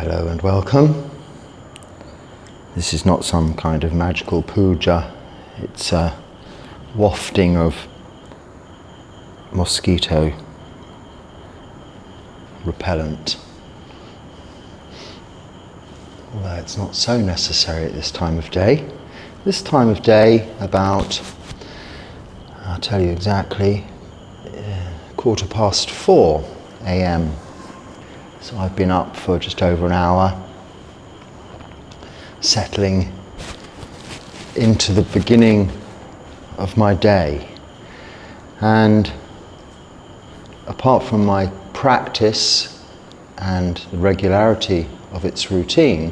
Hello and welcome. This is not some kind of magical puja, it's a wafting of mosquito repellent. Although it's not so necessary at this time of day. This time of day, about, I'll tell you exactly, 4:15 a.m. So I've been up for just over an hour, settling into the beginning of my day. And apart from my practice and the regularity of its routine,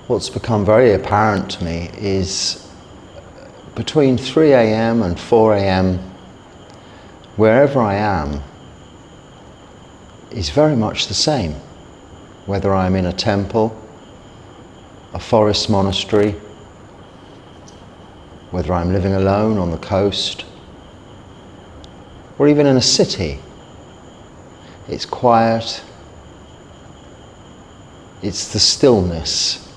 what's become very apparent to me is between 3 a.m. and 4 a.m, wherever I am, is very much the same. Whether I'm in a temple, a forest monastery, whether I'm living alone on the coast, or even in a city, it's quiet, it's the stillness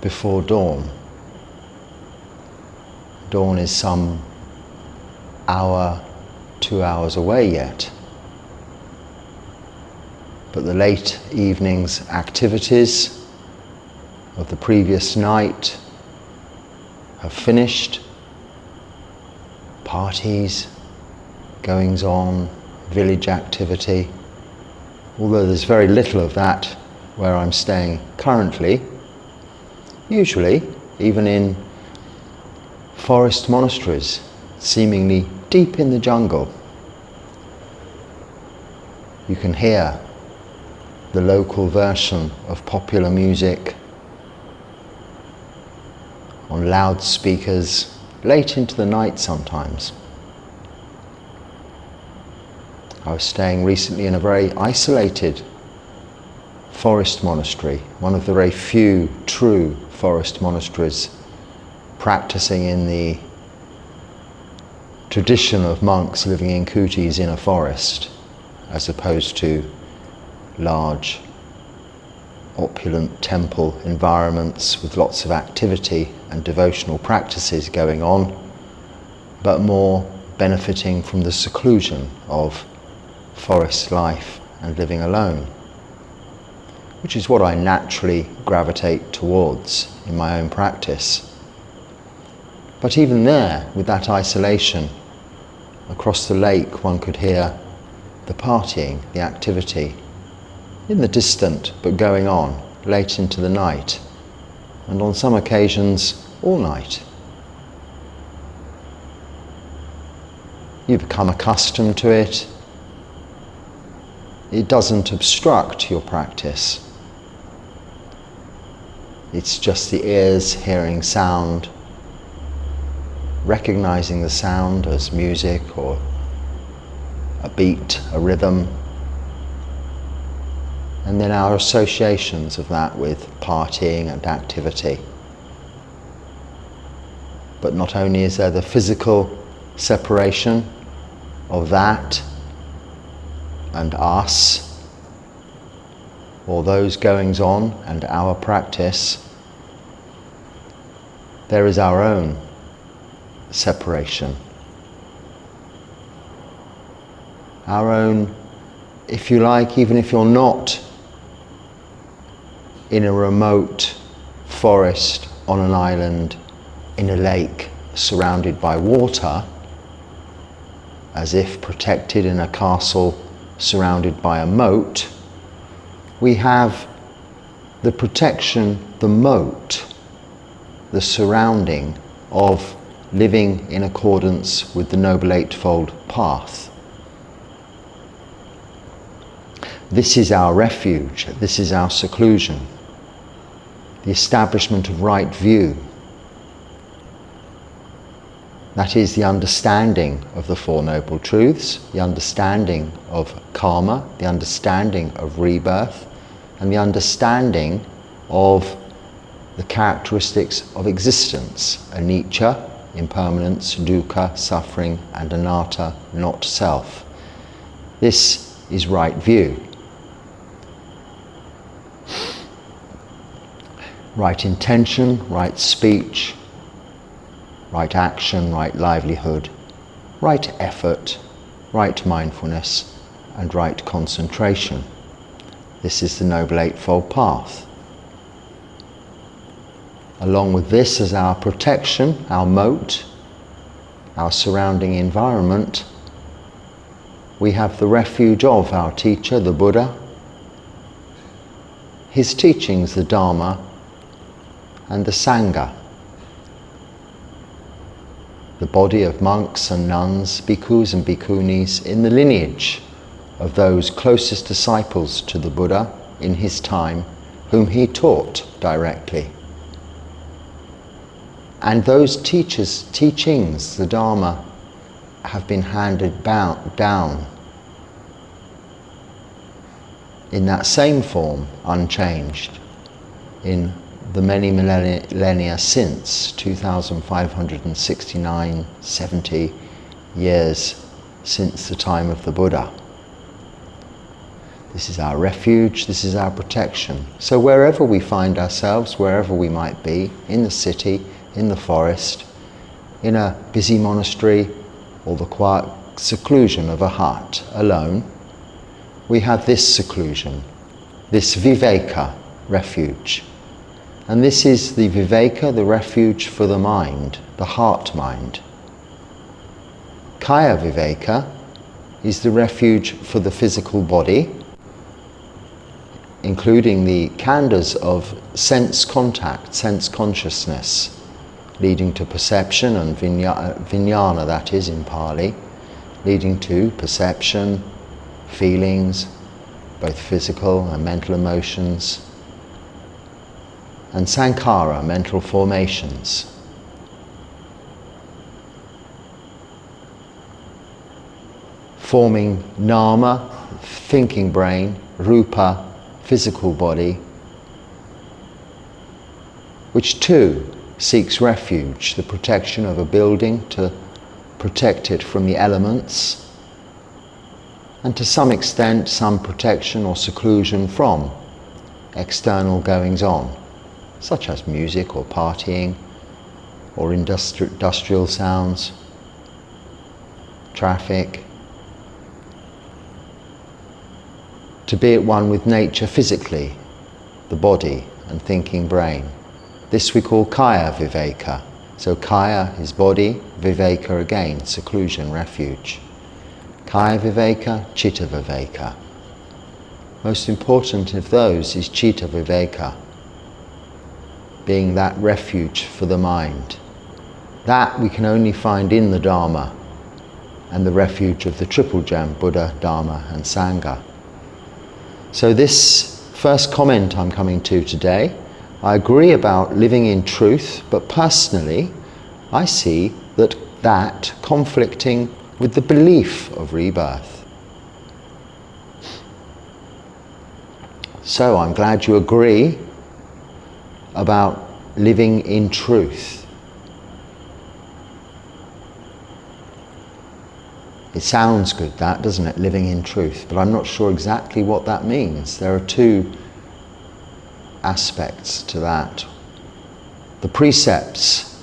before dawn. Dawn is some hour, 2 hours away yet. But the late evening's activities of the previous night have finished. Parties, goings on, village activity. Although there's very little of that where I'm staying currently, usually even in forest monasteries, seemingly deep in the jungle, you can hear the local version of popular music on loudspeakers late into the night sometimes. I was staying recently in a very isolated forest monastery, one of the very few true forest monasteries practicing in the tradition of monks living in kutis in a forest, as opposed to large, opulent temple environments with lots of activity and devotional practices going on, but more benefiting from the seclusion of forest life and living alone, which is what I naturally gravitate towards in my own practice. But even there, with that isolation, across the lake one could hear the partying, the activity, in the distant but going on late into the night, and on some occasions all night. You become accustomed to it. It doesn't obstruct your practice. It's just the ears hearing sound, recognizing the sound as music or a beat, a rhythm, and then our associations of that with partying and activity. But not only is there the physical separation of that and us, or those goings on and our practice, there is our own separation. Our own, if you like, even if you're not in a remote forest, on an island, in a lake, surrounded by water, as if protected in a castle, surrounded by a moat, we have the protection, the moat, the surrounding of living in accordance with the Noble Eightfold Path. This is our refuge, this is our seclusion, the establishment of right view. That is the understanding of the Four Noble Truths, the understanding of karma, the understanding of rebirth, and the understanding of the characteristics of existence: anicca, impermanence, dukkha, suffering, and anatta, not self. This is right view. right intention, right speech, right action, right livelihood, right effort, right mindfulness, and right concentration. This is the Noble Eightfold Path. Along with this as our protection, our moat, our surrounding environment, we have the refuge of our teacher, the Buddha, his teachings, the Dharma, and the Sangha, the body of monks and nuns, bhikkhus and bhikkhunis in the lineage of those closest disciples to the Buddha in his time, whom he taught directly. And those teachings, the Dharma, have been handed down in that same form, unchanged, in the many millennia since, 2,569, 70 years since the time of the Buddha. This is our refuge, this is our protection. So wherever we find ourselves, wherever we might be, in the city, in the forest, in a busy monastery, or the quiet seclusion of a hut alone, we have this seclusion, this viveka, refuge. And this is the viveka, the refuge for the mind, the heart mind. Kaya viveka is the refuge for the physical body, including the khandhas of sense contact, sense consciousness, leading to perception, and vijnana, that is in Pali, leading to perception, feelings, both physical and mental emotions, and sankhara, mental formations. Forming nama, thinking brain, rupa, physical body, which too seeks refuge, the protection of a building to protect it from the elements, and to some extent some protection or seclusion from external goings-on, such as music or partying or industrial sounds, traffic. To be at one with nature physically, the body and thinking brain. This we call kaya viveka. So kaya is body, viveka again, seclusion, refuge. Kaya viveka, chitta viveka. Most important of those is chitta viveka, being that refuge for the mind. That we can only find in the Dharma and the refuge of the Triple Gem, Buddha, Dharma and Sangha. So this first comment I'm coming to today, I agree about living in truth, but personally I see that conflicting with the belief of rebirth. So I'm glad you agree about living in truth. It sounds good, that, doesn't it? Living in truth. But I'm not sure exactly what that means. There are two aspects to that. The precepts,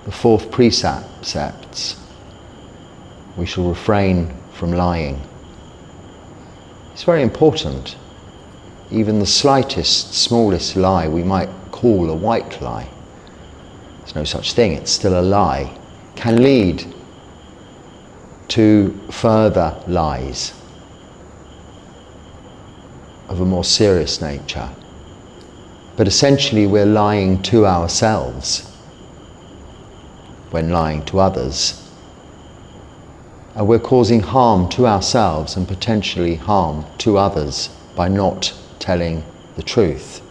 the fourth precepts, we shall refrain from lying. It's very important. Even the slightest, smallest lie we might call a white lie, there's no such thing, it's still a lie, can lead to further lies of a more serious nature. But essentially we're lying to ourselves when lying to others. And we're causing harm to ourselves and potentially harm to others by not telling the truth.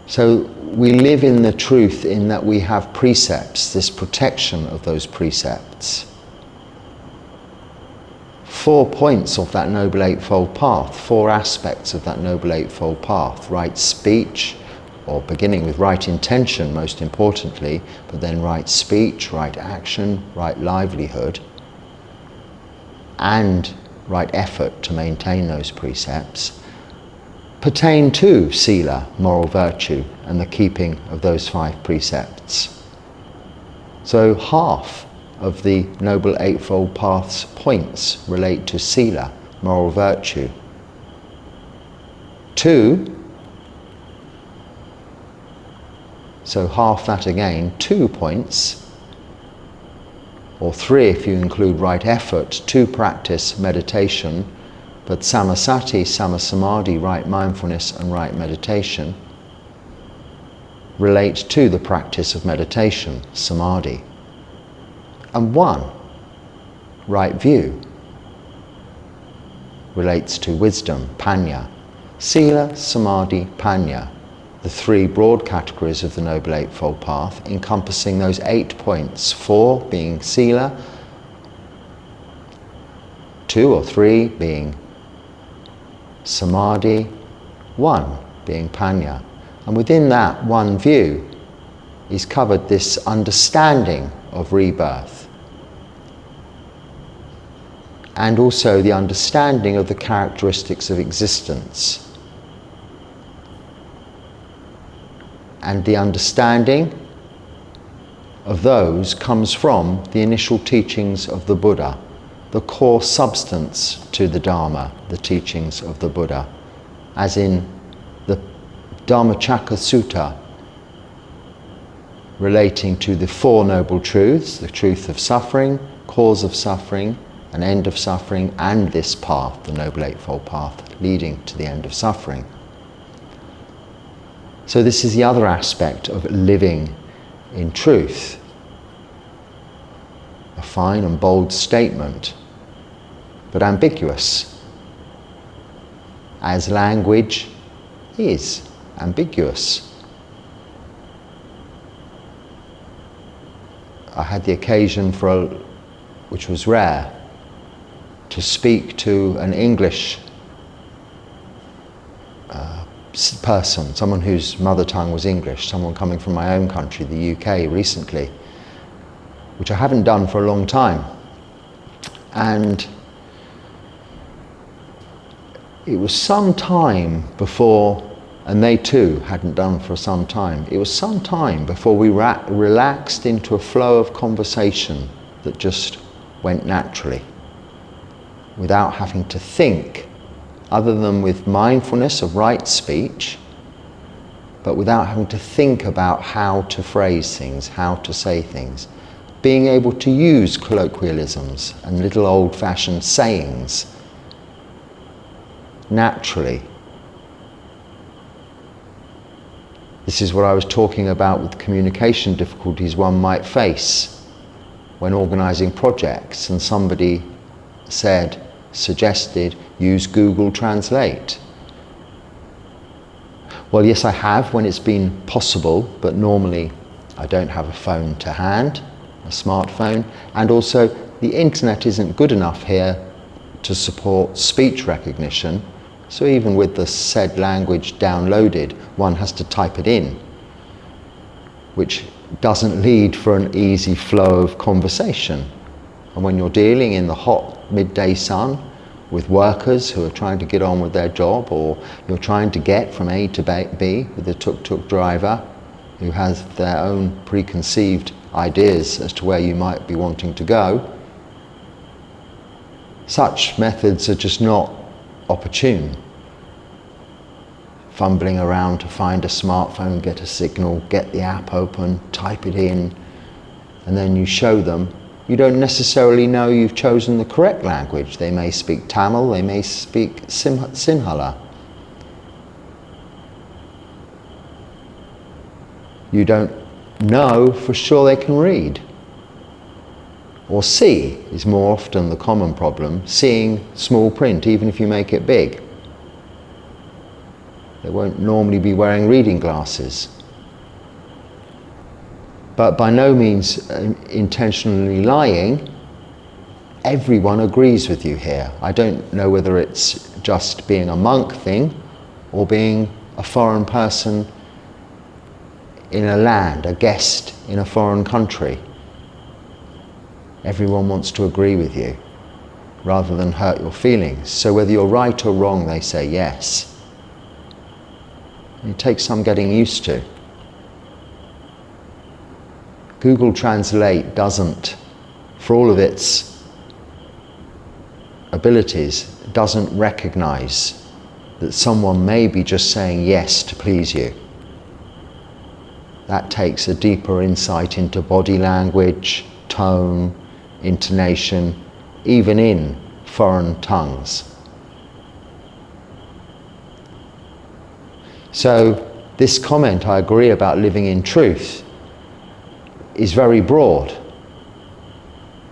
So we live in the truth in that we have precepts, this protection of those precepts. 4 points of that Noble Eightfold Path, 4 aspects of that Noble Eightfold Path. Right speech, or beginning with right intention most importantly, but then right speech, right action, right livelihood, and right effort to maintain those precepts. pertain to sila, moral virtue, and the keeping of those 5 precepts. So half of the Noble Eightfold Path's points relate to sila, moral virtue. 2, so half that again, 2 points, or 3 if you include right effort, to practice meditation, but samasati, samasamadhi, right mindfulness and right meditation, relate to the practice of meditation, samadhi. And 1, right view, relates to wisdom, panya. Sila, samadhi, panya, the 3 broad categories of the Noble Eightfold Path, encompassing those 8 points, 4 being sila, 2 or 3 being samadhi, 1 being panya. And within that 1 view is covered this understanding of rebirth, and also the understanding of the characteristics of existence. And the understanding of those comes from the initial teachings of the Buddha, the core substance to the Dharma, the teachings of the Buddha, as in the Dhammacakka Sutta, relating to the 4 noble truths, the truth of suffering, cause of suffering, an end of suffering, and this path, the Noble Eightfold Path, leading to the end of suffering. So this is the other aspect of living in truth. A fine and bold statement, but ambiguous, as language is ambiguous. I had the occasion which was rare, to speak to an English person, someone whose mother tongue was English, someone coming from my own country, the UK, recently, which I haven't done for a long time. And it was some time before, and they too hadn't done for some time, it was some time before we relaxed into a flow of conversation that just went naturally, without having to think, other than with mindfulness of right speech, but without having to think about how to phrase things, how to say things. Being able to use colloquialisms and little old-fashioned sayings naturally. This is what I was talking about with communication difficulties one might face when organising projects, and somebody suggested, use Google Translate. Well, yes, I have when it's been possible, but normally I don't have a phone to hand, a smartphone, and also the internet isn't good enough here to support speech recognition, so even with the said language downloaded, one has to type it in, which doesn't lead for an easy flow of conversation. And when you're dealing in the hot midday sun with workers who are trying to get on with their job, or you're trying to get from A to B with a tuk-tuk driver who has their own preconceived ideas as to where you might be wanting to go, such methods are just not opportune. Fumbling around to find a smartphone, get a signal, get the app open, type it in, and then you show them. You don't necessarily know you've chosen the correct language. They may speak Tamil, they may speak Sinhala. You don't know for sure they can read. Or see is more often the common problem, seeing small print, even if you make it big. They won't normally be wearing reading glasses. But by no means intentionally lying. Everyone agrees with you here. I don't know whether it's just being a monk thing or being a foreign person in a land, a guest in a foreign country. Everyone wants to agree with you rather than hurt your feelings. So whether you're right or wrong, they say yes. It takes some getting used to. Google Translate doesn't, for all of its abilities, doesn't recognize that someone may be just saying yes to please you. That takes a deeper insight into body language, tone, intonation, even in foreign tongues. So this comment, I agree, about living in truth is very broad.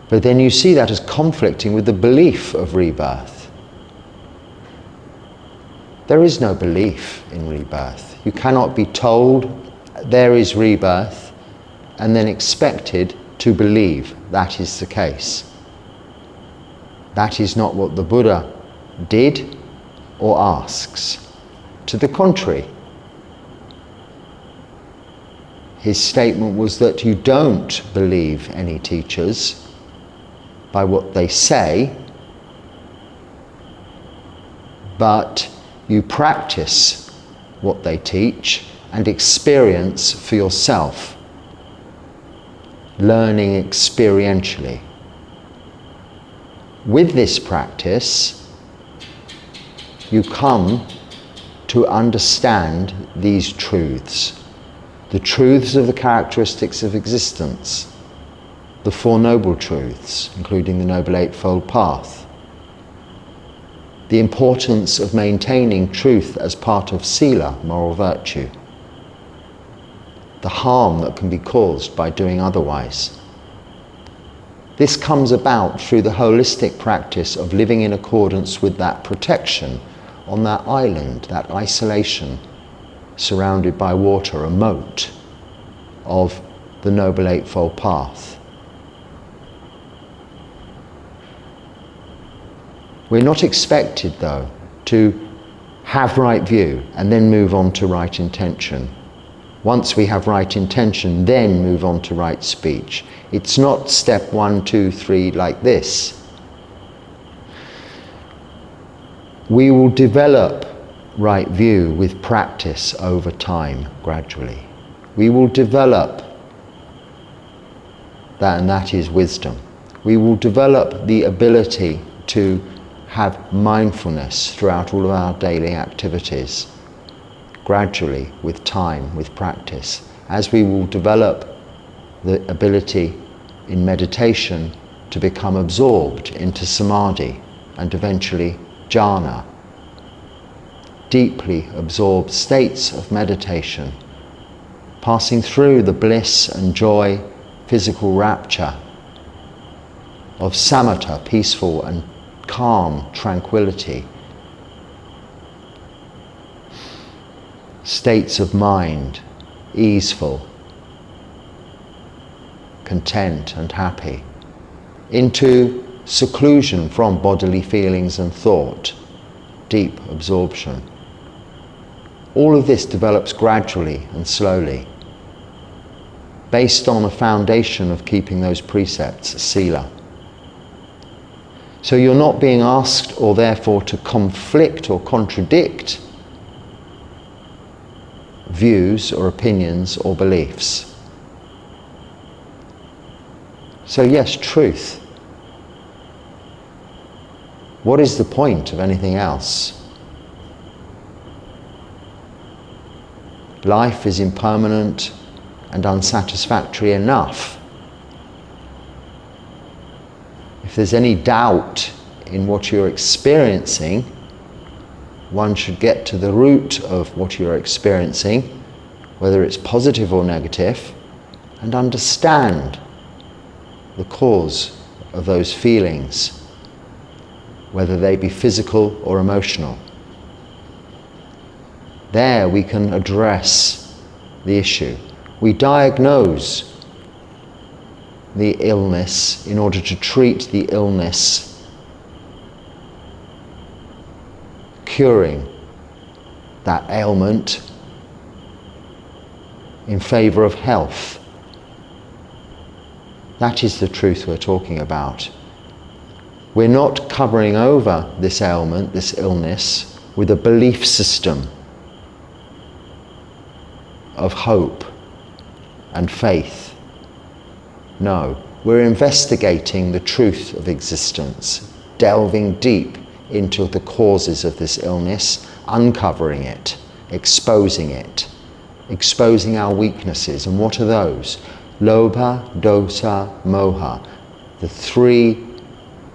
But then you see that as conflicting with the belief of rebirth. There is no belief in rebirth. You cannot be told there is rebirth and then expected to believe that is the case. That is not what the Buddha did or asks. To the contrary, his statement was that you don't believe any teachers by what they say, but you practice what they teach and experience for yourself, learning experientially. With this practice, you come to understand these truths, the truths of the characteristics of existence, the Four Noble Truths, including the Noble Eightfold Path, the importance of maintaining truth as part of sila, moral virtue, the harm that can be caused by doing otherwise. This comes about through the holistic practice of living in accordance with that protection on that island, that isolation, surrounded by water, a moat of the Noble Eightfold Path. We're not expected, though, to have right view and then move on to right intention. Once we have right intention, then move on to right speech. It's not step 1, 2, 3 like this. We will develop right view with practice over time, gradually. We will develop that, and that is wisdom. We will develop the ability to have mindfulness throughout all of our daily activities, gradually, with time, with practice. As we will develop the ability in meditation to become absorbed into samadhi and eventually jhana, deeply absorbed states of meditation, passing through the bliss and joy, physical rapture of samatha, peaceful and calm tranquility, states of mind, easeful, content and happy, into seclusion from bodily feelings and thought, deep absorption. All of this develops gradually and slowly, based on a foundation of keeping those precepts, sila. So you're not being asked or therefore to conflict or contradict views or opinions or beliefs. So yes, truth. What is the point of anything else? Life is impermanent and unsatisfactory enough. If there's any doubt in what you're experiencing, one should get to the root of what you're experiencing, whether it's positive or negative, and understand the cause of those feelings, whether they be physical or emotional. There we can address the issue. We diagnose the illness in order to treat the illness, curing that ailment in favor of health. That is the truth we're talking about. We're not covering over this ailment, this illness, with a belief system of hope and faith. No, we're investigating the truth of existence, delving deep into the causes of this illness, uncovering it, exposing our weaknesses. And what are those? Lobha, dosa, moha, the three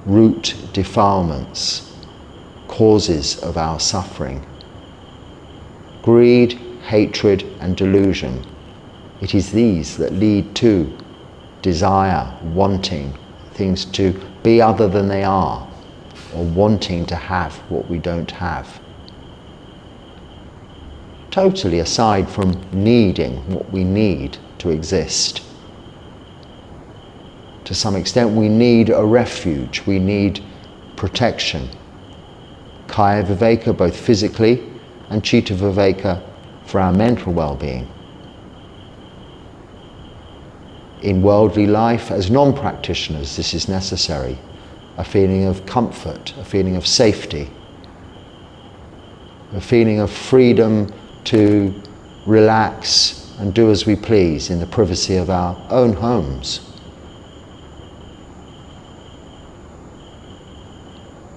root defilements, causes of our suffering. Greed, hatred, and delusion. It is these that lead to desire, wanting things to be other than they are, or wanting to have what we don't have. Totally aside from needing what we need to exist. To some extent we need a refuge, we need protection. Kaya viveka, both physically, and chitta viveka for our mental well-being. In worldly life, as non-practitioners, this is necessary. A feeling of comfort, a feeling of safety, a feeling of freedom to relax and do as we please in the privacy of our own homes.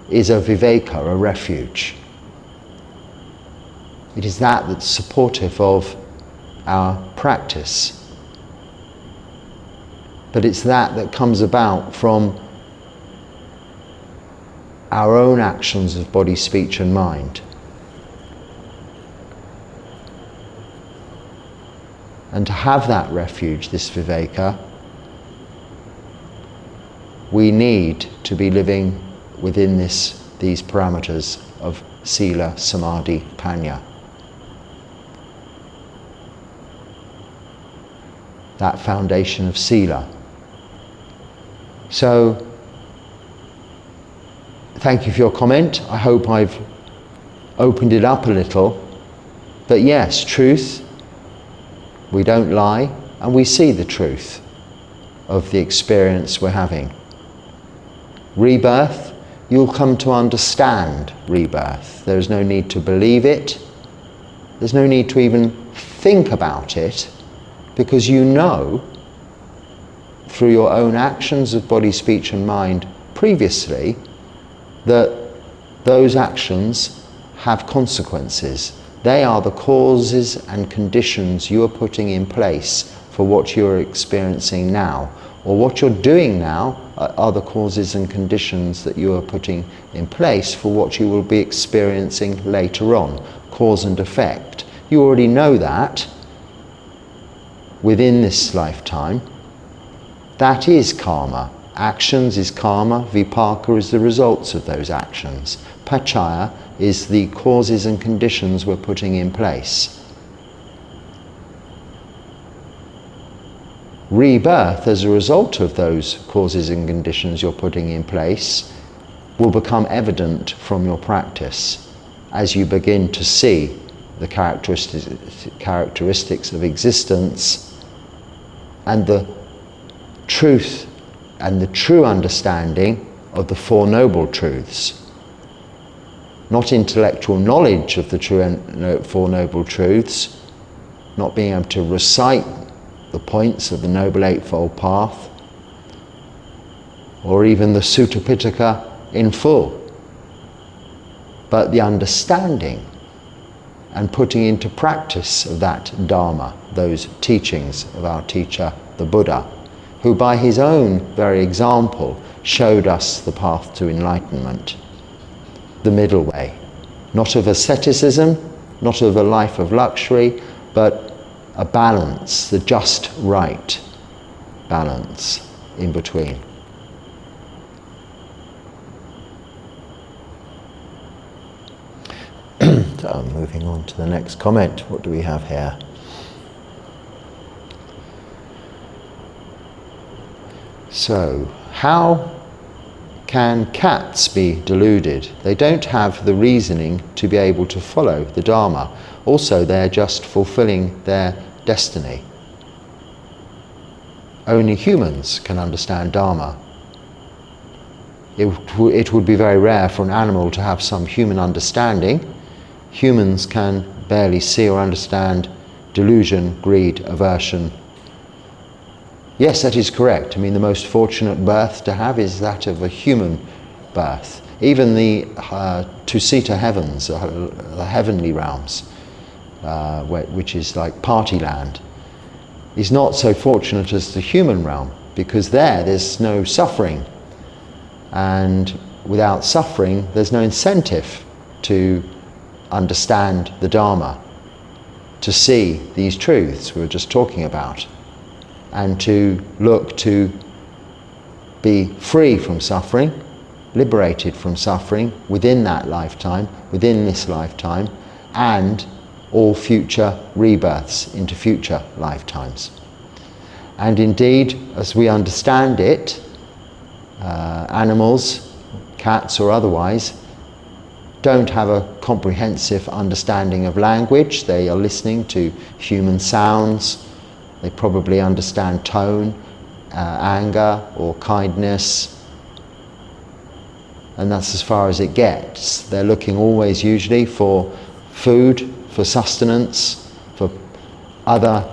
Is a viveka, a refuge. It is that that's supportive of our practice. But it's that comes about from our own actions of body, speech and mind. And to have that refuge, this viveka, we need to be living within these parameters of sila, samadhi, panya. That foundation of sila. So, thank you for your comment. I hope I've opened it up a little. But yes, truth, we don't lie, and we see the truth of the experience we're having. Rebirth, you'll come to understand rebirth. There's no need to believe it. There's no need to even think about it, because you know through your own actions of body, speech and mind previously that those actions have consequences. They are the causes and conditions you are putting in place for what you're experiencing now, or what you're doing now are the causes and conditions that you are putting in place for what you will be experiencing later on. Cause and effect. You already know that within this lifetime. That is karma. Actions is karma, vipaka is the results of those actions. Pachaya is the causes and conditions we're putting in place. Rebirth, as a result of those causes and conditions you're putting in place, will become evident from your practice as you begin to see the characteristics of existence and the truth and the true understanding of the Four Noble Truths. Not intellectual knowledge of the Four Noble Truths, not being able to recite the points of the Noble Eightfold Path, or even the Sutta Pitaka in full, but the understanding and putting into practice of that Dharma, those teachings of our teacher, the Buddha, who by his own very example showed us the path to enlightenment, the middle way, not of asceticism, not of a life of luxury, but a balance, the just right balance in between. So moving on to the next comment. What do we have here? So, how can cats be deluded? They don't have the reasoning to be able to follow the Dharma. Also, they're just fulfilling their destiny. Only humans can understand Dharma. It would be very rare for an animal to have some human understanding. Humans can barely see or understand delusion, greed, aversion. Yes, that is correct. I mean, the most fortunate birth to have is that of a human birth. Even the Tusita heavens, the heavenly realms, which is like party land, is not so fortunate as the human realm, because there's no suffering. And without suffering, there's no incentive to understand the Dharma, to see these truths we were just talking about, and to look to be free from suffering, liberated from suffering within that lifetime, within this lifetime, and all future rebirths into future lifetimes. And indeed, as we understand it, animals, cats or otherwise, don't have a comprehensive understanding of language. They are listening to human sounds. They probably understand tone, anger or kindness, and that's as far as it gets. They're looking always usually for food, for sustenance, for other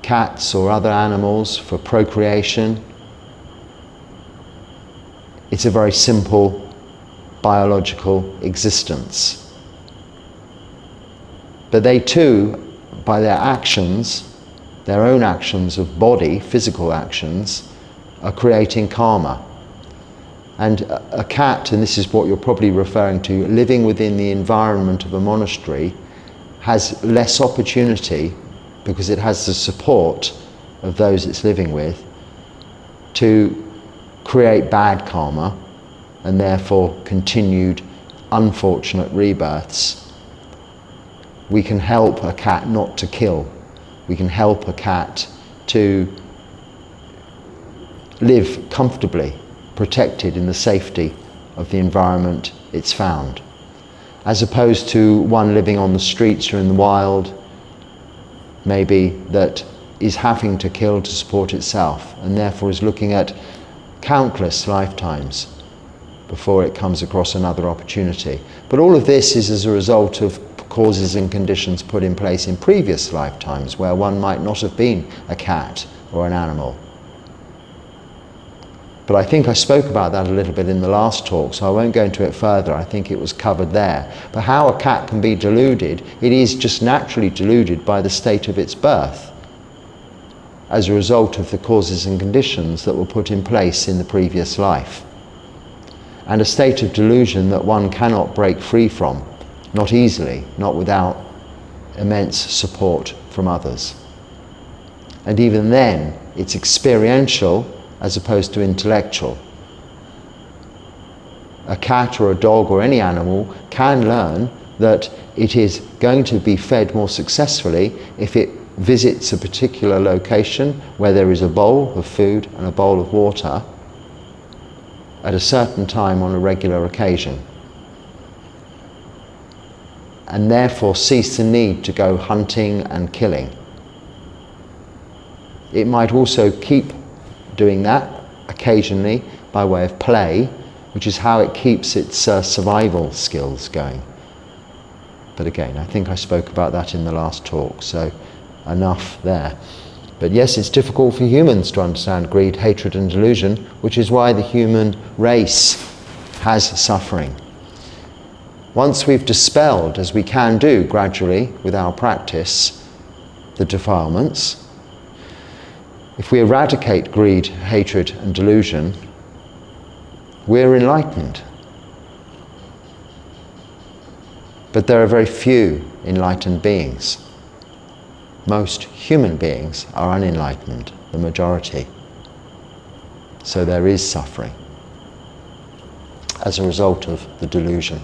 cats or other animals, for procreation. It's a very simple biological existence. But they too, by their actions, their own actions of body, physical actions, are creating karma. And a cat, and this is what you're probably referring to, living within the environment of a monastery has less opportunity, because it has the support of those it's living with, to create bad karma and therefore continued unfortunate rebirths. We can help a cat not to kill. We can help a cat to live comfortably, protected in the safety of the environment it's found, as opposed to one living on the streets or in the wild, maybe, that is having to kill to support itself, and therefore is looking at countless lifetimes before it comes across another opportunity. But all of this is as a result of causes and conditions put in place in previous lifetimes, where one might not have been a cat or an animal. But I think I spoke about that a little bit in the last talk, so I won't go into it further. I think it was covered there. But how a cat can be deluded, it is just naturally deluded by the state of its birth, as a result of the causes and conditions that were put in place in the previous life. And a state of delusion that one cannot break free from, not easily, not without immense support from others. And even then, it's experiential as opposed to intellectual. A cat or a dog or any animal can learn that it is going to be fed more successfully if it visits a particular location where there is a bowl of food and a bowl of water at a certain time on a regular occasion, and therefore cease the need to go hunting and killing. It might also keep doing that occasionally by way of play, which is how it keeps its survival skills going. But again, I think I spoke about that in the last talk, so enough there. But yes, it's difficult for humans to understand greed, hatred and delusion, which is why the human race has suffering. Once we've dispelled, as we can do gradually with our practice, the defilements, if we eradicate greed, hatred and delusion, we're enlightened. But there are very few enlightened beings. Most human beings are unenlightened, the majority. So there is suffering as a result of the delusion.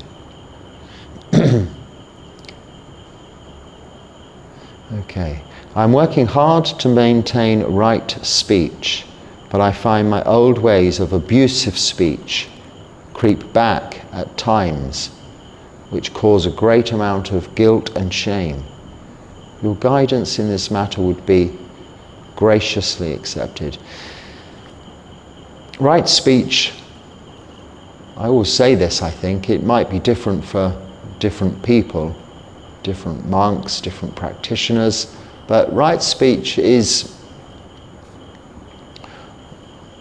Okay. I'm working hard to maintain right speech, but I find my old ways of abusive speech creep back at times, which cause a great amount of guilt and shame. Your guidance in this matter would be graciously accepted. Right speech, I always say this, I think, it might be different for different people, different monks, different practitioners, But right speech is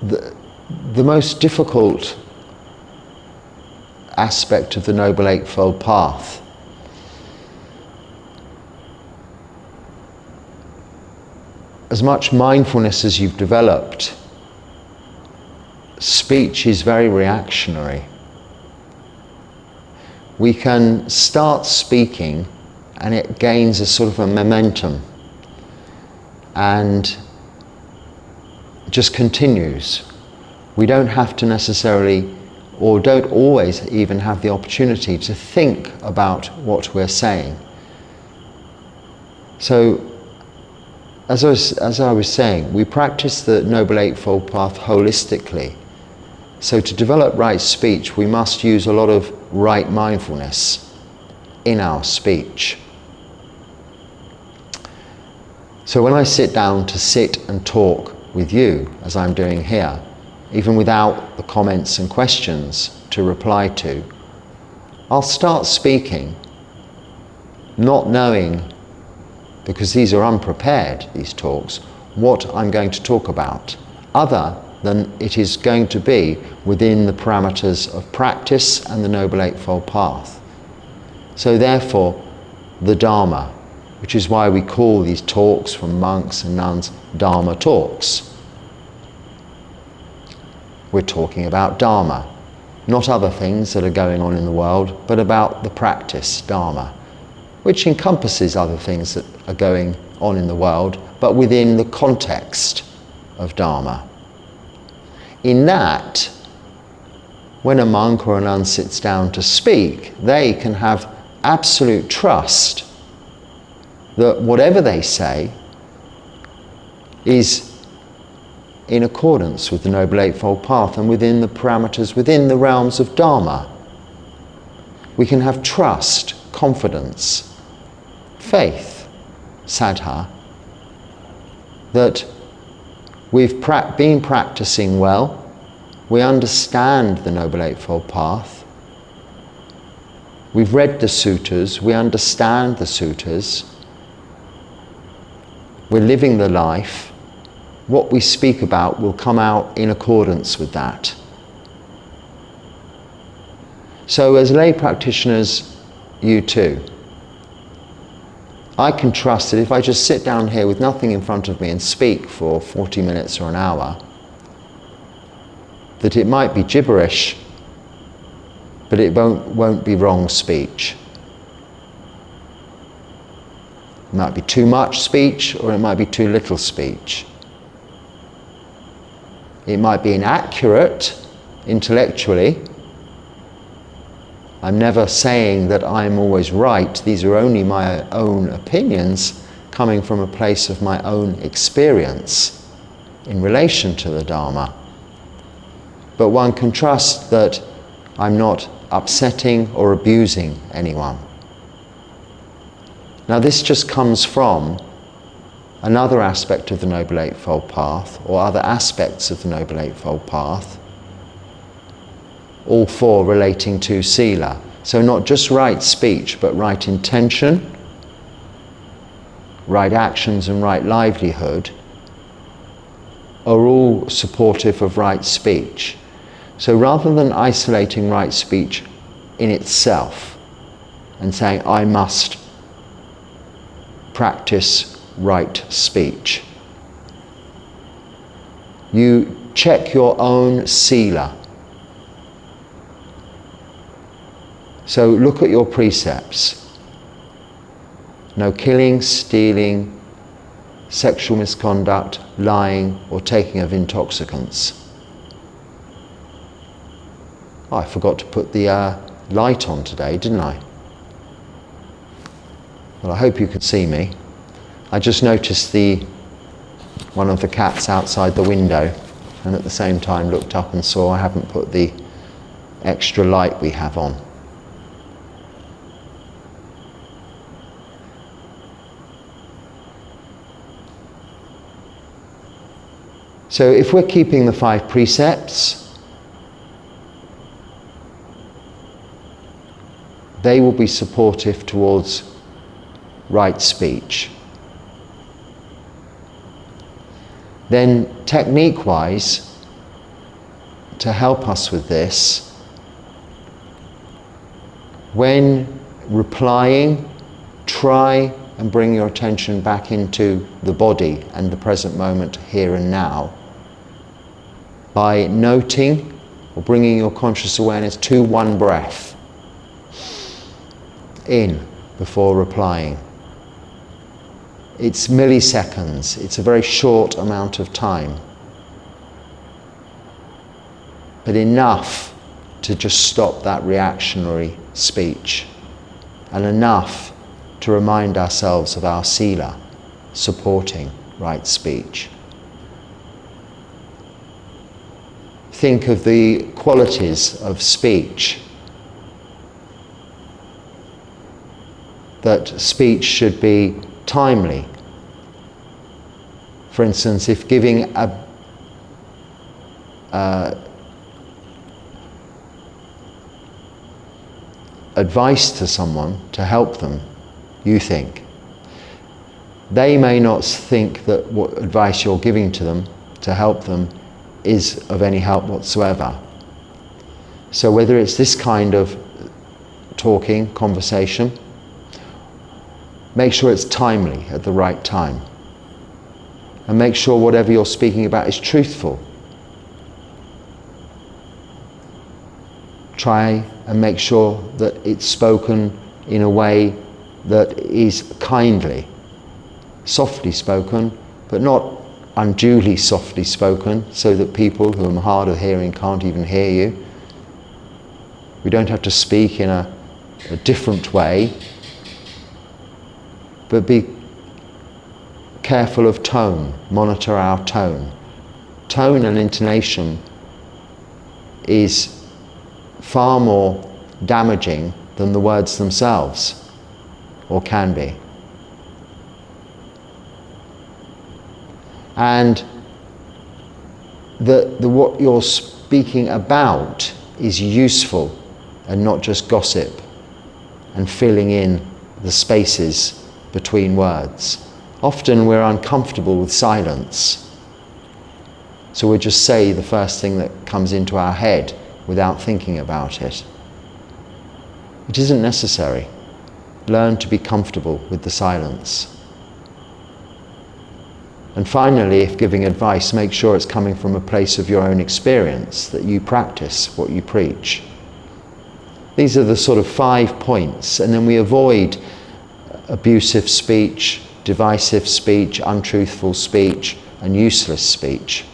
the most difficult aspect of the Noble Eightfold Path. As much mindfulness as you've developed, speech is very reactionary. We can start speaking and it gains a sort of a momentum and just continues. We don't have to necessarily, or don't always even have the opportunity to think about what we're saying. So, as I was saying, we practice the Noble Eightfold Path holistically. So to develop right speech, we must use a lot of right mindfulness in our speech. So when I sit down to sit and talk with you, as I'm doing here, even without the comments and questions to reply to, I'll start speaking, not knowing, because these are unprepared, these talks, what I'm going to talk about, other than it is going to be within the parameters of practice and the Noble Eightfold Path. So therefore, the Dharma, which is why we call these talks from monks and nuns Dharma talks. We're talking about Dharma, not other things that are going on in the world, but about the practice, Dharma, which encompasses other things that are going on in the world, but within the context of Dharma. In that, when a monk or a nun sits down to speak, they can have absolute trust that whatever they say is in accordance with the Noble Eightfold Path and within the parameters, within the realms of Dharma. We can have trust, confidence, faith, saddha, that we've been practicing well, we understand the Noble Eightfold Path, we've read the suttas, we understand the suttas, we're living the life, what we speak about will come out in accordance with that. So as lay practitioners, you too, I can trust that if I just sit down here with nothing in front of me and speak for 40 minutes or an hour, that it might be gibberish, but it won't be wrong speech. It might be too much speech or it might be too little speech. It might be inaccurate intellectually. I'm never saying that I'm always right. These are only my own opinions coming from a place of my own experience in relation to the Dharma. But one can trust that I'm not upsetting or abusing anyone. Now this just comes from another aspect of the Noble Eightfold Path, or other aspects of the Noble Eightfold Path, all four relating to sila. So not just right speech, but right intention, right actions and right livelihood are all supportive of right speech. So rather than isolating right speech in itself and saying, I must practice right speech, you check your own sila. So look at your precepts. No killing, stealing, sexual misconduct, lying, or taking of intoxicants. Oh, I forgot to put the light on today, didn't I? Well, I hope you could see me. I just noticed one of the cats outside the window, and at the same time looked up and saw I haven't put the extra light we have on. So if we're keeping the 5 precepts, they will be supportive towards right speech. Then technique-wise, to help us with this, when replying, try and bring your attention back into the body and the present moment, here and now, by noting or bringing your conscious awareness to one breath in before replying. It's milliseconds, it's a very short amount of time, but enough to just stop that reactionary speech, and enough to remind ourselves of our sila, supporting right speech. Think of the qualities of speech. That speech should be timely. For instance, if giving advice to someone to help them, you think, they may not think that what advice you're giving to them to help them is of any help whatsoever. So whether it's this kind of talking, conversation, make sure it's timely at the right time. And make sure whatever you're speaking about is truthful. Try and make sure that it's spoken in a way that is kindly, softly spoken, but not unduly softly spoken, so that people who are hard of hearing can't even hear you. We don't have to speak in a different way, but be careful of tone, monitor our tone. Tone and intonation is far more damaging than the words themselves, or can be. And what you're speaking about is useful and not just gossip and filling in the spaces between words. Often we're uncomfortable with silence, so we just say the first thing that comes into our head without thinking about it. It isn't necessary. Learn to be comfortable with the silence. And finally, if giving advice, make sure it's coming from a place of your own experience, that you practice what you preach. These are the sort of 5 points, and then we avoid abusive speech, divisive speech, untruthful speech, and useless speech.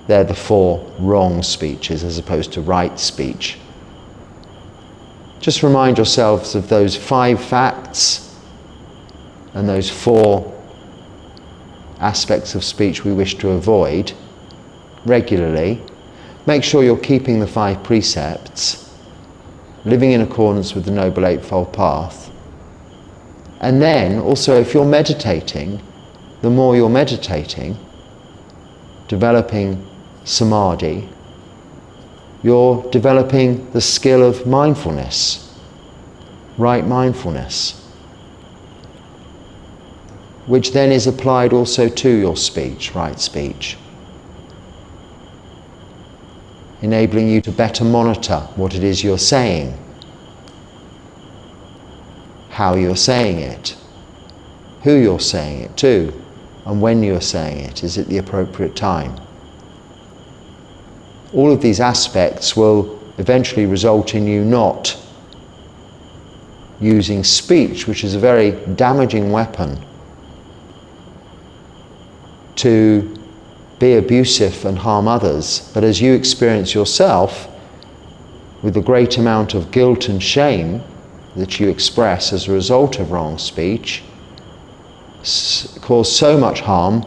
They're the 4 wrong speeches as opposed to right speech. Just remind yourselves of those 5 facts and those 4 aspects of speech we wish to avoid regularly. Make sure you're keeping the 5 precepts, living in accordance with the Noble Eightfold Path. And then also, if you're meditating, the more you're meditating, developing samadhi, you're developing the skill of mindfulness, right mindfulness, which then is applied also to your speech, right speech, enabling you to better monitor what it is you're saying, how you're saying it, who you're saying it to, and when you're saying it. Is it the appropriate time? All of these aspects will eventually result in you not using speech, which is a very damaging weapon, to be abusive and harm others, but as you experience yourself with the great amount of guilt and shame that you express as a result of wrong speech, cause so much harm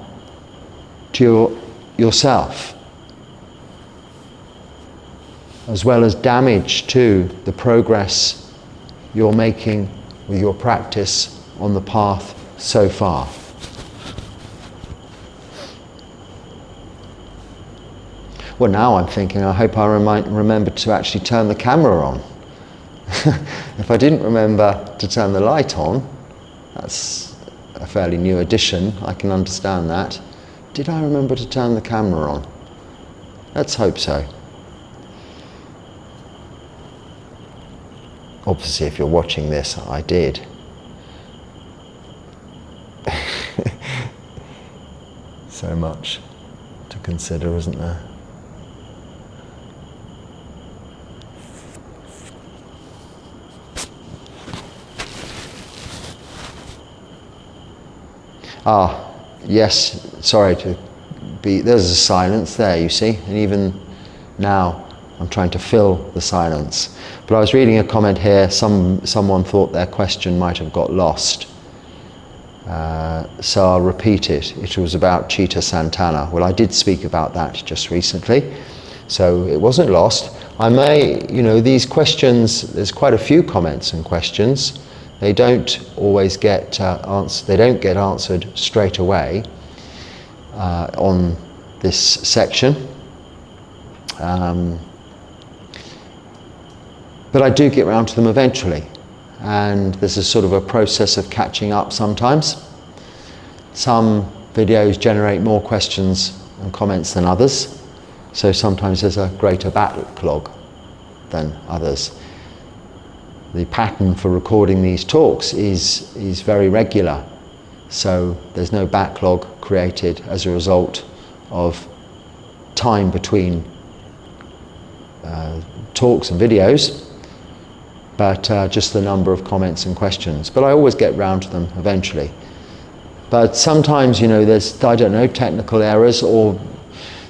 to yourself, as well as damage to the progress you're making with your practice on the path so far. Well, now I'm thinking, I hope I remember to actually turn the camera on. If I didn't remember to turn the light on, that's a fairly new addition. I can understand that. Did I remember to turn the camera on? Let's hope so. Obviously, if you're watching this, I did. So much to consider, isn't there? Ah, yes, sorry to be, there's a silence there, you see, and even now I'm trying to fill the silence. But I was reading a comment here, someone thought their question might have got lost. So I'll repeat it. It was about Chitta Santana. Well, I did speak about that just recently, so it wasn't lost. I may, these questions, there's quite a few comments and questions. They don't always get answered. They don't get answered straight away on this section. But I do get round to them eventually. And there's a sort of a process of catching up sometimes. Some videos generate more questions and comments than others. So sometimes there's a greater backlog than others. The pattern for recording these talks is very regular, so there's no backlog created as a result of time between talks and videos, but just the number of comments and questions. But I always get round to them eventually. But sometimes, there's, I don't know, technical errors, or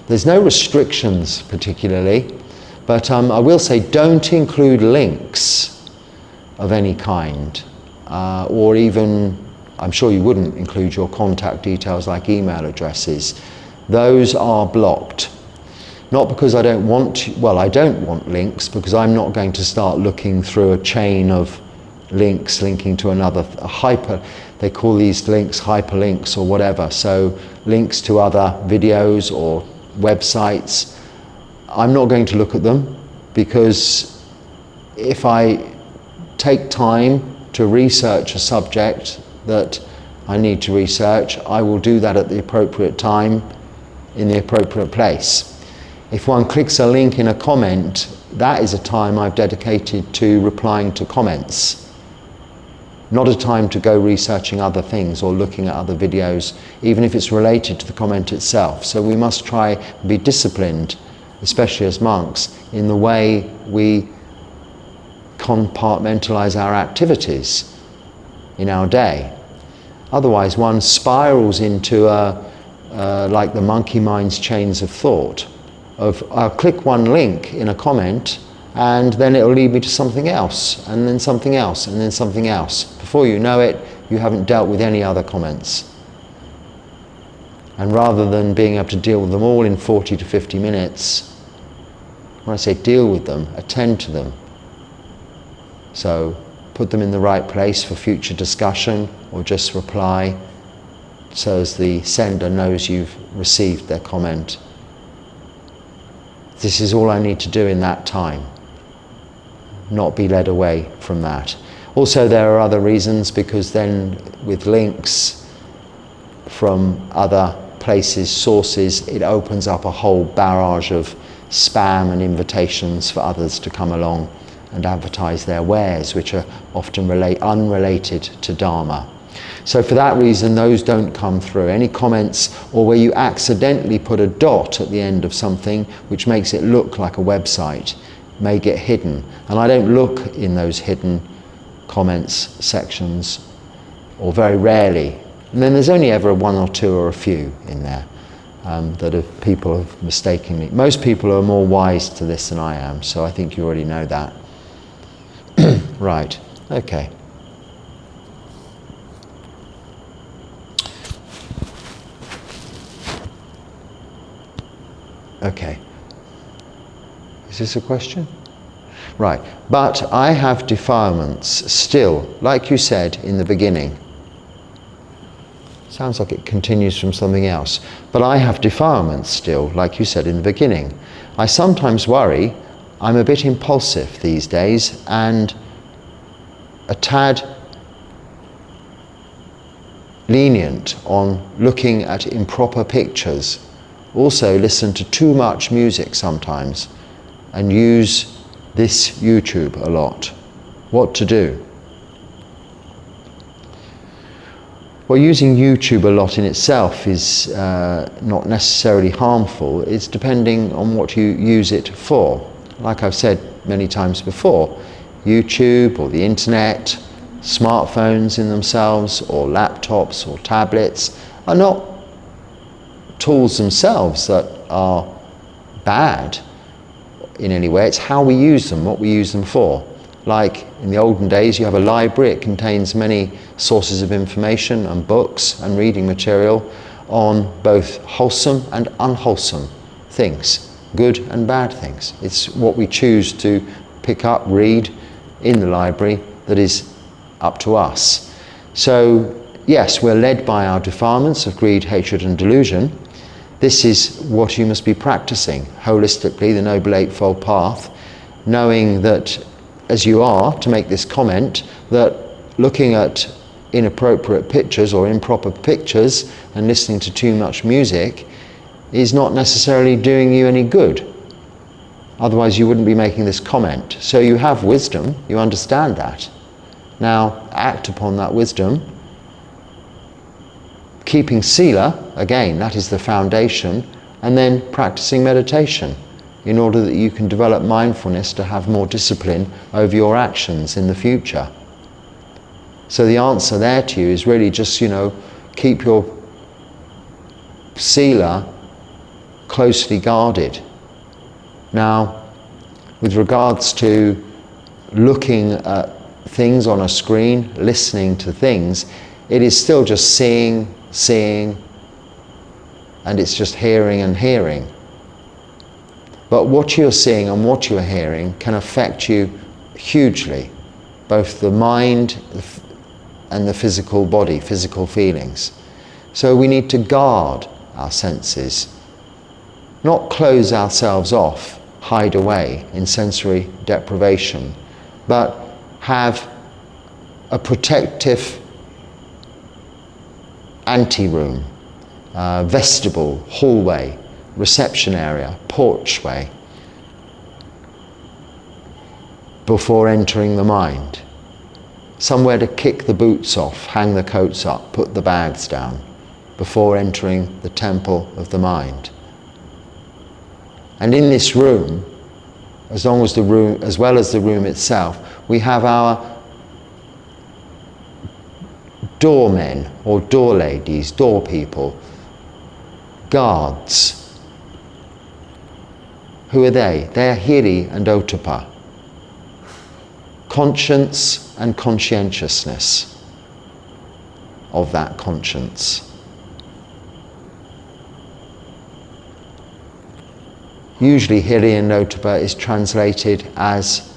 there's no restrictions particularly, but I will say don't include links of any kind, or even, I'm sure you wouldn't include your contact details like email addresses. Those are blocked. Not because I don't want, I don't want links, because I'm not going to start looking through a chain of links linking to another, they call these links hyperlinks or whatever, so links to other videos or websites. I'm not going to look at them, because if I take time to research a subject that I need to research, I will do that at the appropriate time in the appropriate place. If one clicks a link in a comment, that is a time I've dedicated to replying to comments, not a time to go researching other things or looking at other videos, even if it's related to the comment itself. So we must try and be disciplined, especially as monks, in the way we compartmentalize our activities in our day. Otherwise one spirals into like the monkey mind's chains of thought, of I'll click one link in a comment and then it'll lead me to something else, and then something else, and then something else. Before you know it, you haven't dealt with any other comments. And rather than being able to deal with them all in 40 to 50 minutes, when I say deal with them, attend to them. So put them in the right place for future discussion, or just reply so as the sender knows you've received their comment. This is all I need to do in that time, not be led away from that. Also, there are other reasons, because then with links from other places, sources, it opens up a whole barrage of spam and invitations for others to come along and advertise their wares, which are often unrelated to Dharma. So for that reason, those don't come through. Any comments, or where you accidentally put a dot at the end of something which makes it look like a website, may get hidden. And I don't look in those hidden comments sections, or very rarely. And then there's only ever one or two or a few in there that people have mistakenly. Most people are more wise to this than I am, so I think you already know that. Right, okay. Okay. Is this a question? Right, but I have defilements still, like you said in the beginning. Sounds like it continues from something else. But I have defilements still, like you said in the beginning. I sometimes worry I'm a bit impulsive these days and a tad lenient on looking at improper pictures. Also listen to too much music sometimes and use this YouTube a lot. What to do? Well, using YouTube a lot in itself is not necessarily harmful. It's depending on what you use it for. Like I've said many times before, YouTube or the internet, smartphones in themselves or laptops or tablets are not tools themselves that are bad in any way. It's how we use them, what we use them for. Like in the olden days, you have a library. It contains many sources of information and books and reading material on both wholesome and unwholesome things, good and bad things. It's what we choose to pick up, read in the library that is up to us. So yes, we're led by our defilements of greed, hatred and delusion. This is what you must be practicing holistically, the Noble Eightfold Path, knowing that as you are, to make this comment, that looking at inappropriate pictures or improper pictures and listening to too much music is not necessarily doing you any good. Otherwise you wouldn't be making this comment. So you have wisdom, you understand that. Now act upon that wisdom. Keeping sila, again, that is the foundation, and then practicing meditation in order that you can develop mindfulness to have more discipline over your actions in the future. So the answer there to you is really just, keep your sila closely guarded. Now, with regards to looking at things on a screen, listening to things, it is still just seeing, and it's just hearing and hearing. But what you're seeing and what you're hearing can affect you hugely, both the mind and the physical body, physical feelings. So we need to guard our senses, not close ourselves off, hide away in sensory deprivation, but have a protective anteroom, vestibule, hallway, reception area, porchway, before entering the mind. Somewhere to kick the boots off, hang the coats up, put the bags down, before entering the temple of the mind. And in this room, as well as the room itself, we have our doormen or door ladies, door people, guards. Who are they? They are Hiri and Ottappa. Conscience and conscientiousness of that conscience. Usually Hiri and Ottappa is translated as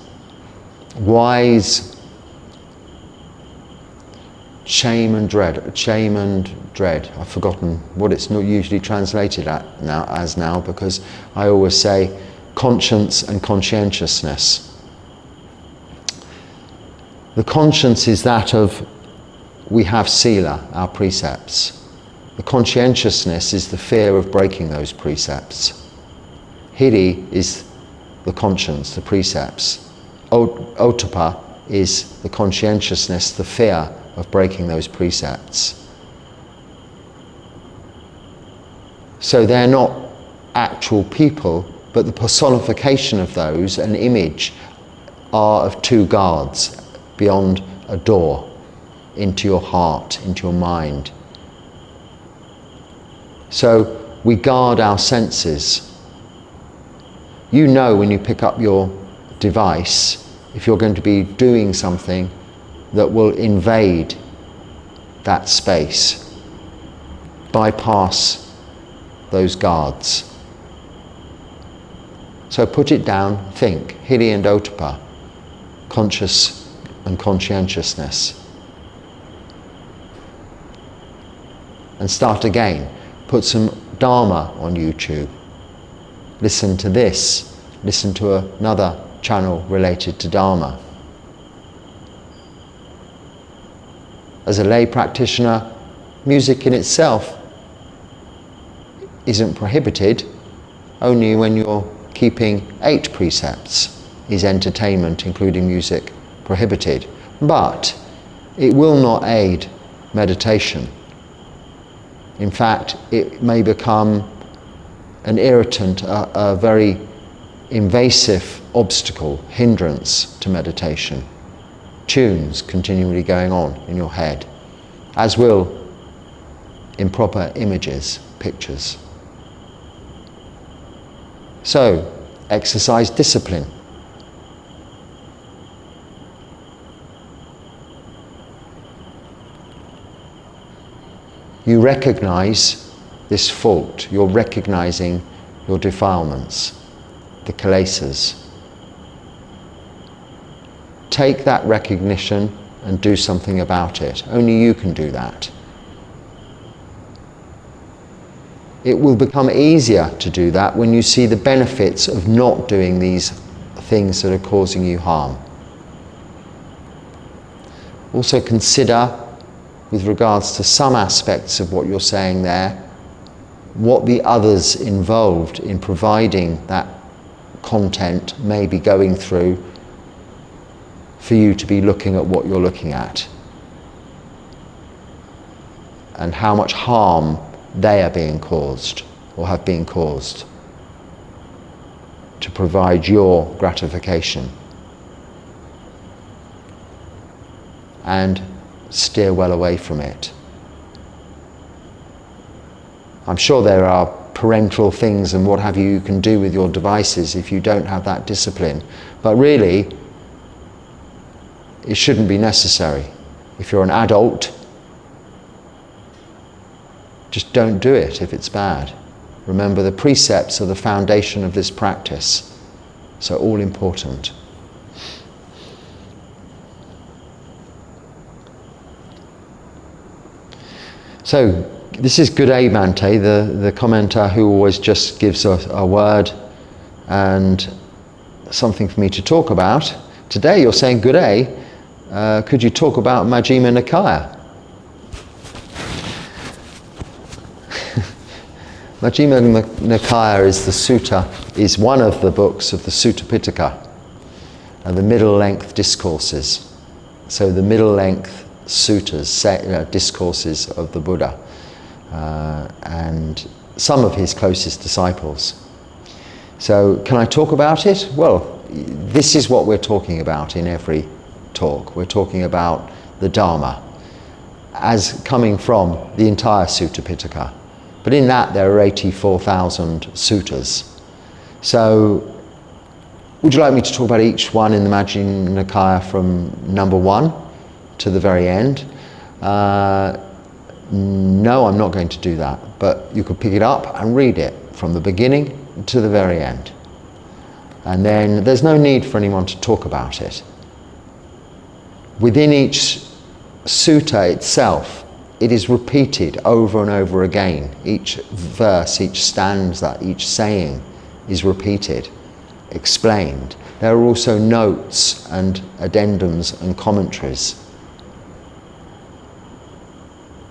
wise shame and dread. I've forgotten what it's not usually translated as now, because I always say conscience and conscientiousness. The conscience is that of, we have sila, our precepts. The conscientiousness is the fear of breaking those precepts. Hiri is the conscience, the precepts. Ottappa is the conscientiousness, the fear of breaking those precepts. So they're not actual people, but the personification of those, an image, are of two guards beyond a door into your heart, into your mind. So we guard our senses. You know when you pick up your device, if you're going to be doing something that will invade that space, bypass those guards. So put it down, think, Hiri and Ottappa, conscious and conscientiousness. And start again. Put some Dharma on YouTube. Listen to this. Listen to another channel related to Dharma. As a lay practitioner, Music in itself isn't prohibited. Only when you're keeping 8 precepts is entertainment, including music, prohibited. But it will not aid meditation. In fact, it may become an irritant, a very invasive obstacle, hindrance to meditation. Tunes continually going on in your head, as will improper images, pictures. So, exercise discipline. You recognize this fault. You're recognizing your defilements, the kilesas. Take that recognition and do something about it. Only you can do that. It will become easier to do that when you see the benefits of not doing these things that are causing you harm. Also consider, with regards to some aspects of what you're saying there, what the others involved in providing that content may be going through for you to be looking at what you're looking at, and how much harm they are being caused or have been caused to provide your gratification, and steer well away from it. I'm sure there are parental things and what have you can do with your devices if you don't have that discipline, but really it shouldn't be necessary. If you're an adult, just don't do it if it's bad. Remember, the precepts are the foundation of this practice, so all important. So this is G'day Bhante, the commentator who always just gives a word and something for me to talk about. Today you're saying G'day, could you talk about Majjhima Nikaya? Majjhima Nikaya is the sutta, is one of the books of the Sutta Pitaka, and the middle-length discourses. So the middle-length suttas, discourses of the Buddha, and some of his closest disciples. So can I talk about it? Well, this is what we're talking about in every talk. We're talking about the Dharma as coming from the entire Sutta Pitaka. But in that there are 84,000 suttas. So would you like me to talk about each one in the Majjhima Nikaya from number 1 to the very end? No, I'm not going to do that, but you could pick it up and read it from the beginning to the very end. And then there's no need for anyone to talk about it. Within each sutta itself, it is repeated over and over again. Each verse, each stanza, each saying is repeated, explained. There are also notes and addendums and commentaries.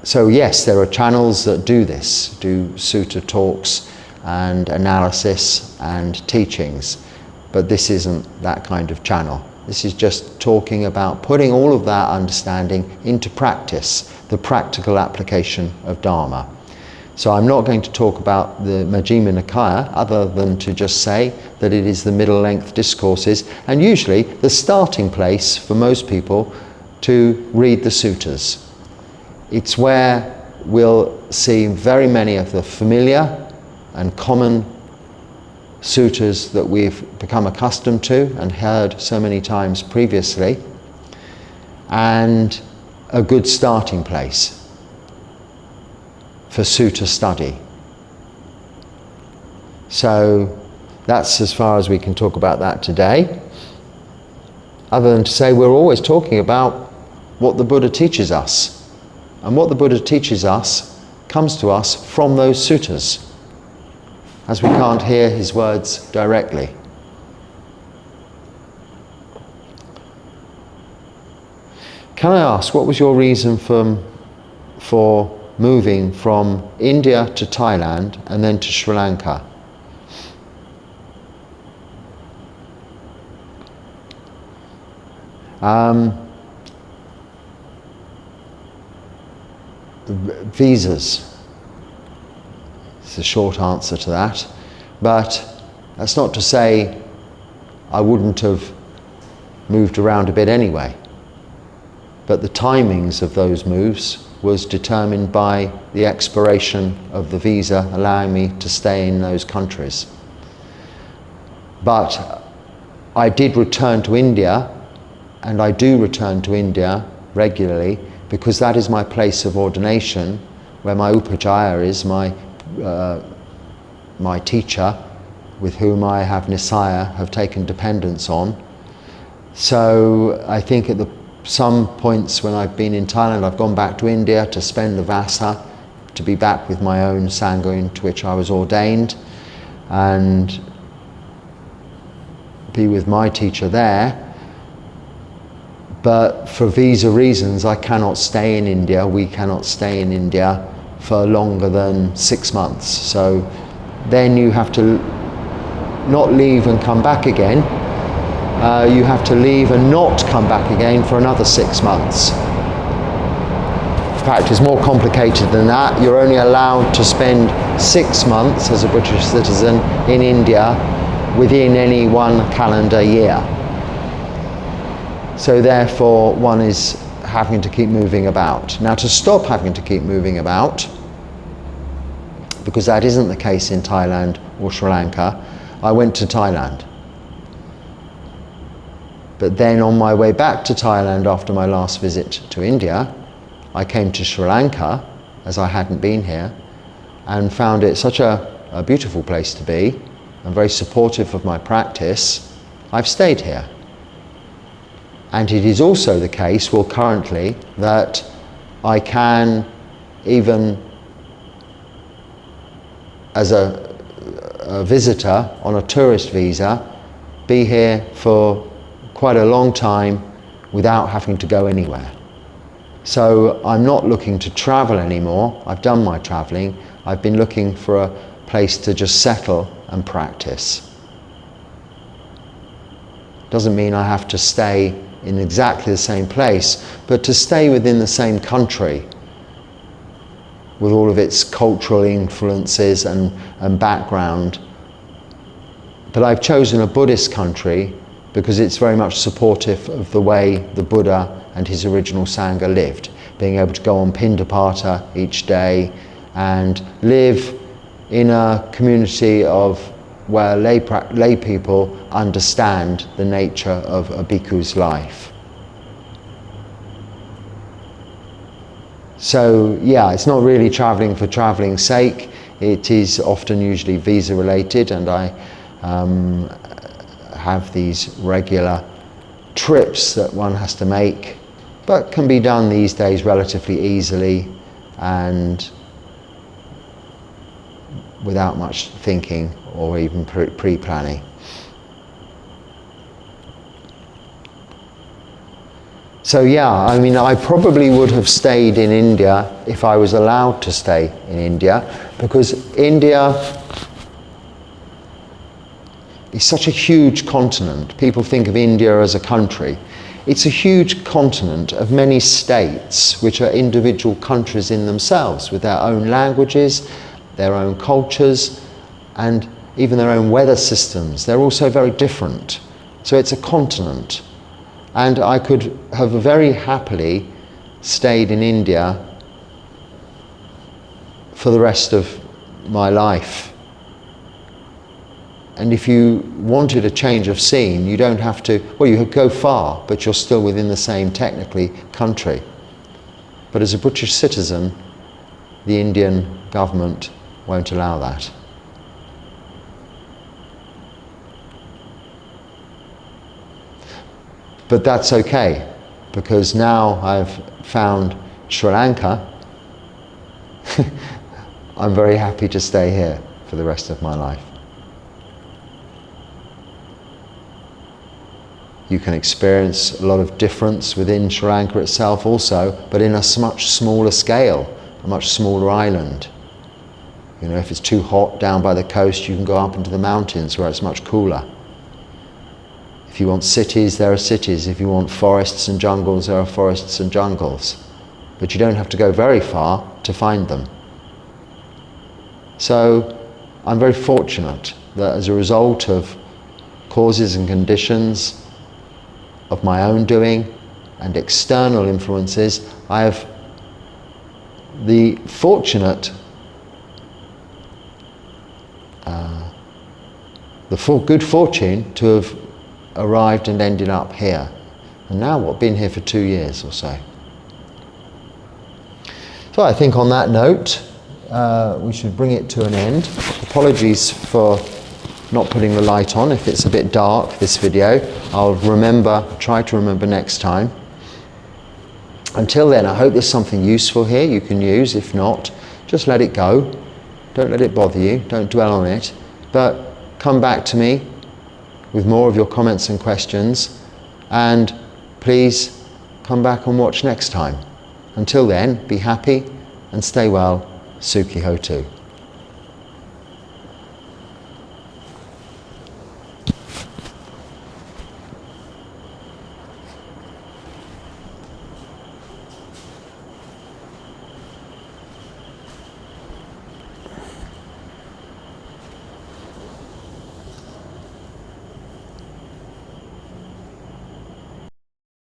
So yes, there are channels that do this, do sutta talks and analysis and teachings, but this isn't that kind of channel. This is just talking about putting all of that understanding into practice, the practical application of Dharma. So I'm not going to talk about the Majjhima Nikaya other than to just say that it is the middle-length discourses, and usually the starting place for most people to read the suttas. It's where we'll see very many of the familiar and common suttas that we've become accustomed to and heard so many times previously, and a good starting place for sutta study. So that's as far as we can talk about that today, other than to say we're always talking about what the Buddha teaches us. And what the Buddha teaches us comes to us from those suttas, as we can't hear his words directly. Can I ask, what was your reason for moving from India to Thailand and then to Sri Lanka. Visas. It's a short answer to that, but that's not to say I wouldn't have moved around a bit anyway. But the timings of those moves was determined by the expiration of the visa allowing me to stay in those countries. But I did return to India, and I do return to India regularly, because that is my place of ordination, where my Upajjhaya is, my teacher, with whom I have Nisaya, have taken dependence on. So I think at some points when I've been in Thailand, I've gone back to India to spend the Vasa, to be back with my own Sangha into which I was ordained, and be with my teacher there. But for visa reasons, I cannot stay in India. We cannot stay in India for longer than 6 months. So then you have to not leave and come back again. You have to leave and not come back again for another 6 months. In fact, it's more complicated than that. You're only allowed to spend 6 months as a British citizen in India within any one calendar year. So therefore, one is having to keep moving about. Now, to stop having to keep moving about, because that isn't the case in Thailand or Sri Lanka, I went to Thailand. But then on my way back to Thailand after my last visit to India, I came to Sri Lanka, as I hadn't been here, and found it such a beautiful place to be, and very supportive of my practice. I've stayed here. And it is also the case, well, currently, that I can, even as a visitor on a tourist visa, be here for quite a long time without having to go anywhere. So I'm not looking to travel anymore. I've done my traveling. I've been looking for a place to just settle and practice. Doesn't mean I have to stay in exactly the same place, but to stay within the same country with all of its cultural influences and background. But I've chosen a Buddhist country because it's very much supportive of the way the Buddha and his original Sangha lived, being able to go on Pindapata each day and live in a community of where lay people understand the nature of a bhikkhu's life. So yeah, it's not really travelling for travelling's sake. It is often usually visa related, and I have these regular trips that one has to make, but can be done these days relatively easily and without much thinking or even pre-planning. So yeah, I mean, I probably would have stayed in India if I was allowed to stay in India, because India is such a huge continent. People think of India as a country. It's a huge continent of many states, which are individual countries in themselves, with their own languages, their own cultures, and even their own weather systems. They're also very different. So it's a continent. And I could have very happily stayed in India for the rest of my life. And if you wanted a change of scene, you don't have to, well, you could go far, but you're still within the same, technically, country. But as a British citizen, the Indian government won't allow that. But that's okay, because now I've found Sri Lanka, I'm very happy to stay here for the rest of my life. You can experience a lot of difference within Sri Lanka itself also, but in a much smaller scale a much smaller island. You know, if it's too hot down by the coast, you can go up into the mountains where it's much cooler. If you want cities, there are cities. If you want forests and jungles, there are forests and jungles. But you don't have to go very far to find them. So I'm very fortunate that as a result of causes and conditions of my own doing and external influences, I have the fortunate good fortune to have arrived and ended up here. And now what, been here for 2 years or so. So I think on that note, we should bring it to an end. Apologies for not putting the light on if it's a bit dark, this video. I'll try to remember next time. Until then, I hope there's something useful here you can use. If not, just let it go. Don't let it bother you. Don't dwell on it. But come back to me with more of your comments and questions. And please come back and watch next time. Until then, be happy and stay well. Sukhi Hotu.